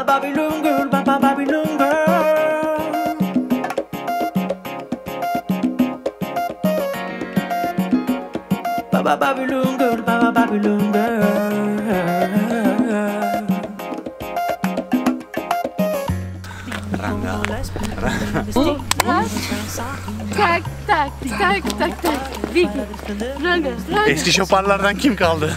Babylon girl, Babylon girl. Babylon girl, Babylon girl. Tak tak tak tak tak. Big. Ranga. Eski şoparlardan kim kaldı?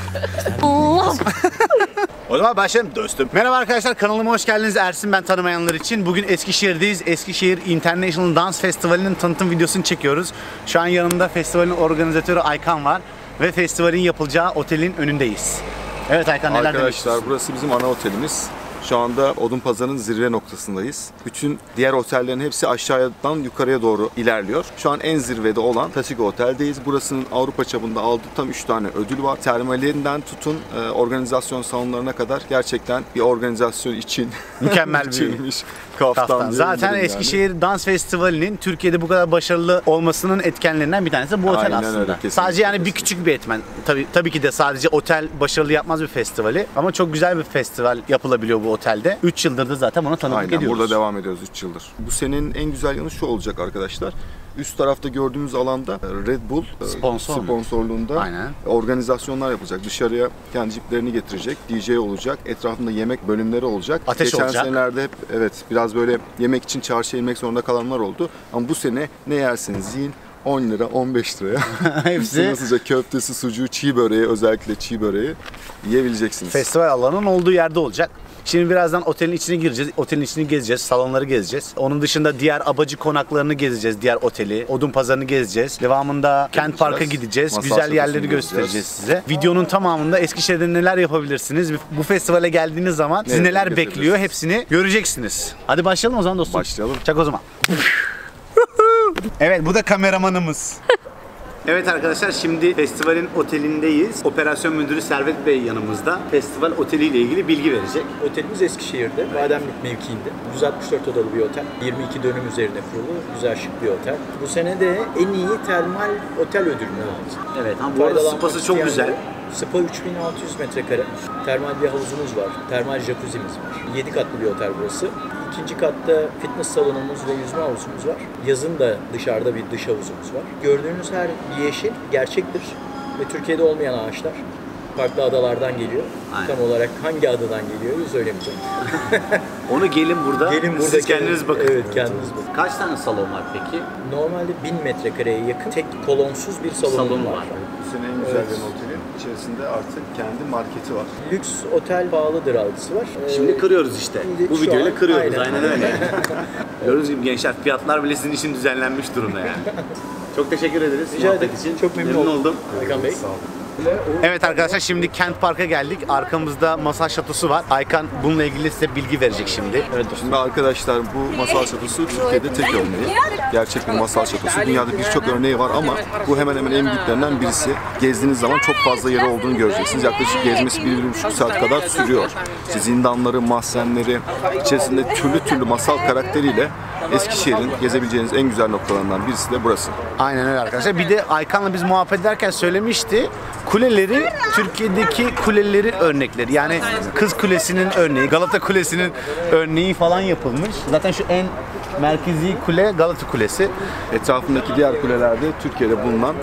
O zaman başlayalım dostum. Merhaba arkadaşlar, kanalıma hoş geldiniz. Ersin ben, tanımayanlar için. Bugün Eskişehir'deyiz. Eskişehir International Dance Festivali'nin tanıtım videosunu çekiyoruz. Şu an yanımda festivalin organizatörü Aykan var. Ve festivalin yapılacağı otelin önündeyiz. Evet Aykan, neler demek Arkadaşlar burası bizim ana otelimiz. Şu anda Odunpazarı'nın zirve noktasındayız. Bütün diğer otellerin hepsi aşağıdan yukarıya doğru ilerliyor. Şu an en zirvede olan Tasigo Otel'deyiz. Burasının Avrupa çapında aldığı tam 3 tane ödül var. Termalinden tutun organizasyon salonlarına kadar gerçekten bir organizasyon için mükemmel bir kaftan. Zaten Eskişehir yani. Dans Festivali'nin Türkiye'de bu kadar başarılı olmasının etkenlerinden bir tanesi bu otel. Aynen aslında. Öyle, sadece yani bir küçük bir etmen. Tabii ki de sadece otel başarılı yapmaz bir festivali. Ama çok güzel bir festival yapılabiliyor bu otelde. 3 yıldır da zaten ona tanıklık ediyoruz. Aynen, burada devam ediyoruz 3 yıldır. Bu senenin en güzel yanı şu olacak arkadaşlar. Üst tarafta gördüğümüz alanda Red Bull sponsorluğunda organizasyonlar yapılacak. Dışarıya kendi ciplerini getirecek, DJ olacak, etrafında yemek bölümleri olacak. Ateş Geçen olacak. senelerde hep biraz böyle yemek için çarşıya inmek zorunda kalanlar oldu. Ama bu sene ne yersiniz yiyin, 10 lira, 15 liraya. Hepsi. Nasılca köftesi, sucuğu, çiğ böreği, özellikle çiğ böreği yiyebileceksiniz. Festival alanının olduğu yerde olacak. Şimdi birazdan otelin içine gireceğiz, otelin içini gezeceğiz, salonları gezeceğiz. Onun dışında diğer abacı konaklarını gezeceğiz, diğer oteli, Odunpazarı'nı gezeceğiz. Devamında Kent Park'a gideceğiz, güzel yerleri göstereceğiz size. Videonun tamamında Eskişehir'de neler yapabilirsiniz, bu festivale geldiğiniz zaman sizi neler bekliyor hepsini göreceksiniz. Hadi başlayalım o zaman dostum. Başlayalım. Çak o zaman. Evet, bu da kameramanımız. Evet arkadaşlar, şimdi festivalin otelindeyiz. Operasyon müdürü Servet Bey yanımızda. Festival oteliyle ilgili bilgi verecek. Otelimiz Eskişehir'de, Bademlik mevkiinde. 164 odalı bir otel. 22 dönüm üzerine kurulu, güzel şık bir otel. Bu sene de en iyi termal otel ödülünü aldı. Evet, bu arada spası çok güzel. Spa 3600 metrekare. Termal bir havuzumuz var. Termal jacuzzi'miz var. 7 katlı bir otel burası. İkinci katta fitness salonumuz ve yüzme havuzumuz var. Yazın da dışarıda bir dış havuzumuz var. Gördüğünüz her yeşil gerçektir ve Türkiye'de olmayan ağaçlar. Farklı adalardan geliyor. Aynen. Tam olarak hangi adadan geliyor söylemeyeceğim. Onu gelin burada siz kendiniz bakın. Evet, kendiniz bakın. Kaç tane salon var peki? Normalde 1000 metrekareye yakın tek kolonsuz bir salon var. Bu sene en güzel bir otelin içerisinde artık kendi marketi var. Lüks otel pahalıdır algısı var. Şimdi kırıyoruz işte. Bu videoyla kırıyoruz. Aynen öyle. Gördüğünüz gibi gençler, fiyatlar bile sizin için düzenlenmiş durumda yani. Çok teşekkür ederiz. Rica ederim. Çok memnun oldum. Aykan Bey. Sağ olun. Evet arkadaşlar, şimdi Kent Park'a geldik. Arkamızda masaj şatosu var. Aykan bununla ilgili size bilgi verecek şimdi. Evet dostum. Şimdi arkadaşlar, bu masal şatosu Türkiye'de tek örneği. Gerçek bir masal şatosu. Dünyada birçok örneği var ama bu hemen hemen en büyüklerinden birisi. Gezdiğiniz zaman çok fazla yeri olduğunu göreceksiniz. Yaklaşık gezmesi 1-1,5 saat kadar sürüyor. İşte zindanları, mahzenleri, içerisinde türlü masal karakteriyle Eskişehir'in gezebileceğiniz en güzel noktalarından birisi de burası. Aynen öyle arkadaşlar. Bir de Aykan'la biz muhabbet ederken söylemişti. Kuleleri Türkiye'deki kulelerin örnekleri. Yani Kız Kulesi'nin örneği, Galata Kulesi'nin örneği falan yapılmış. Zaten şu en merkezi kule Galata Kulesi. Etrafındaki diğer kulelerde Türkiye'de bulunan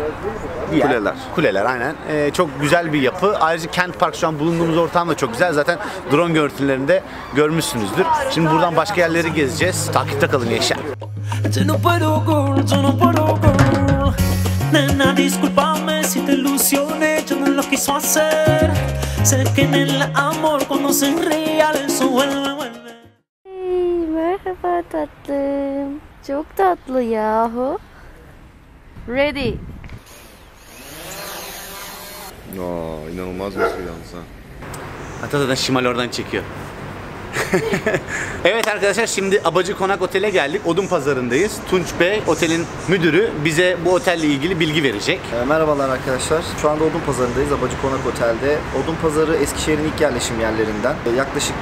kuleler. Kuleler aynen. Çok güzel bir yapı. Ayrıca Kent Park, şu an bulunduğumuz ortam da çok güzel. Zaten drone görüntülerinde görmüşsünüzdür. Şimdi buradan başka yerleri gezeceğiz. Takipte kalın gençler. Nena, discúlpame si te ilusioné, yo no lo quiso hacer. Sé que en el amor conocen real, eso vuelve. Merhaba tatlım. Çok tatlı yahu. Ready. İnanılmaz bir şey yalnız ha. Hatta da Şimal oradan çekiyor. Evet arkadaşlar, şimdi Abacı Konak Otel'e geldik. Odunpazarı'ndayız. Tunç Bey, otelin müdürü, bize bu otelle ilgili bilgi verecek. Merhabalar arkadaşlar. Şu anda Odunpazarı'ndayız. Abacı Konak Otel'de. Odunpazarı Eskişehir'in ilk yerleşim yerlerinden. Yaklaşık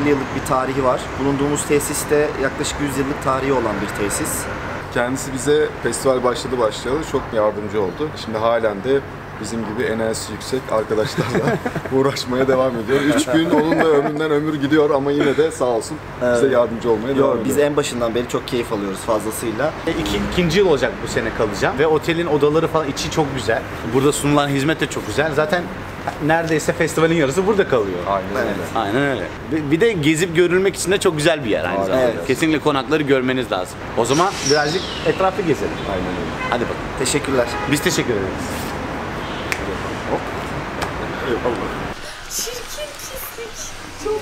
100-150 yıllık bir tarihi var. Bulunduğumuz tesis de yaklaşık 100 yıllık tarihi olan bir tesis. Kendisi bize festival başlayalı çok yardımcı oldu. Şimdi halen de bizim gibi enerjisi yüksek arkadaşlarla uğraşmaya devam ediyor. 3 gün onun da ömründen ömür gidiyor ama yine de sağ olsun bize yardımcı olmaya devam ediyor. Biz en başından beri çok keyif alıyoruz fazlasıyla. İkinci yıl olacak bu sene kalacağım ve otelin odaları falan içi çok güzel. Burada sunulan hizmet de çok güzel. Zaten neredeyse festivalin yarısı burada kalıyor. Aynen öyle. Aynen öyle. Bir de gezip görülmek için de çok güzel bir yer aynı zamanda. Evet. Kesinlikle konakları görmeniz lazım. O zaman birazcık etrafı gezelim. Aynen öyle. Hadi bakalım. Teşekkürler. Biz teşekkür ederiz. Çirkin pislik. Çok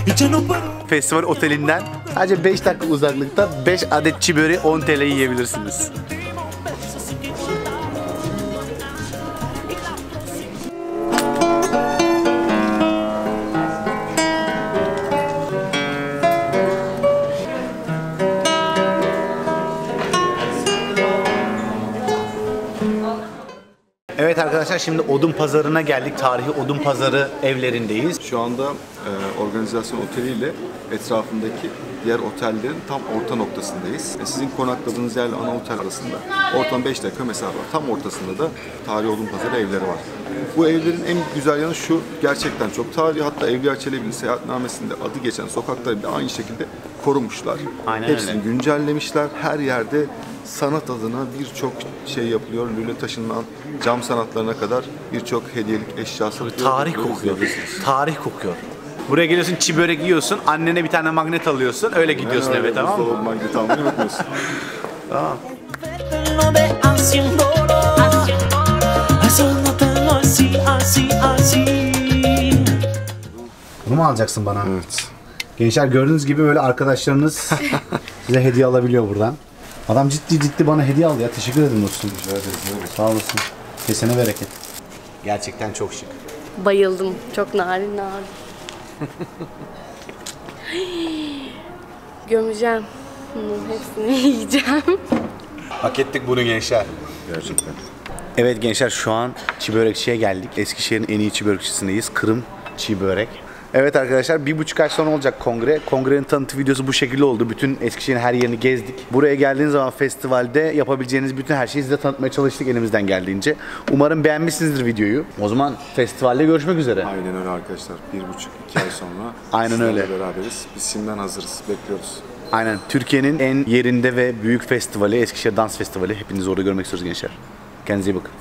tatlıymış. Festival otelinden sadece 5 dakika uzaklıkta 5 adet çiğ böreği 10 TL yiyebilirsiniz. Evet arkadaşlar, şimdi Odun Pazarı'na geldik. Tarihi Odun Pazarı evlerindeyiz. Şu anda organizasyon oteliyle etrafındaki diğer otellerin tam orta noktasındayız. Sizin konakladığınız yerle ana otel arasında ortam 5 dakika mesafe var. Tam ortasında da Tarihi Odun Pazarı evleri var. Bu evlerin en güzel yanı şu, gerçekten çok tarihi. Hatta Evliya Çelebi'nin seyahatnamesinde adı geçen sokakları bile aynı şekilde korumuşlar. Aynen Hepsini öyle. güncellemişler. Her yerde sanat adına birçok şey yapılıyor. Lüle taşından cam sanatlarına kadar birçok hediyelik eşya satılıyor. Tarih kokuyor. Tarih kokuyor. Buraya geliyorsun, çiğ börek yiyorsun, annene bir tane magnet alıyorsun, öyle gidiyorsun eve, tamam mı? Buzdolabı magneti almayı unutmuyorsun. Lo de haciéndolo, haciéndotelo así, así, así. Bunu mu alacaksın bana? Evet. Gençler, gördüğünüz gibi böyle arkadaşlarınız size hediye alabiliyor buradan. Adam ciddi bana hediye aldı ya. Teşekkür ederim dostum. Rica ederiz. Sağ olasın. Kesene bereket. Gerçekten çok şık. Bayıldım. Çok narin narin. Gömeceğim. Bunun hepsini yiyeceğim. Hak ettik bunu gençler. Gerçekten. Evet gençler, şu an çiğ börekçiye geldik. Eskişehir'in en iyi çiğ börekçisindeyiz. Kırım çiğ börek. Evet arkadaşlar, 1,5 ay sonra olacak kongre. Kongrenin tanıtım videosu bu şekilde oldu. Bütün Eskişehir'in her yerini gezdik. Buraya geldiğiniz zaman festivalde yapabileceğiniz bütün her şeyi size tanıtmaya çalıştık elimizden geldiğince. Umarım beğenmişsinizdir videoyu. O zaman festivalde görüşmek üzere. Aynen öyle arkadaşlar. 1,5-2 ay sonra Aynen sizlerle öyle. beraberiz. Biz şimdiden hazırız. Bekliyoruz. Aynen. Türkiye'nin en yerinde ve büyük festivali Eskişehir Dans Festivali. Hepinizi orada görmek istiyoruz gençler. Kendinize iyi bakın.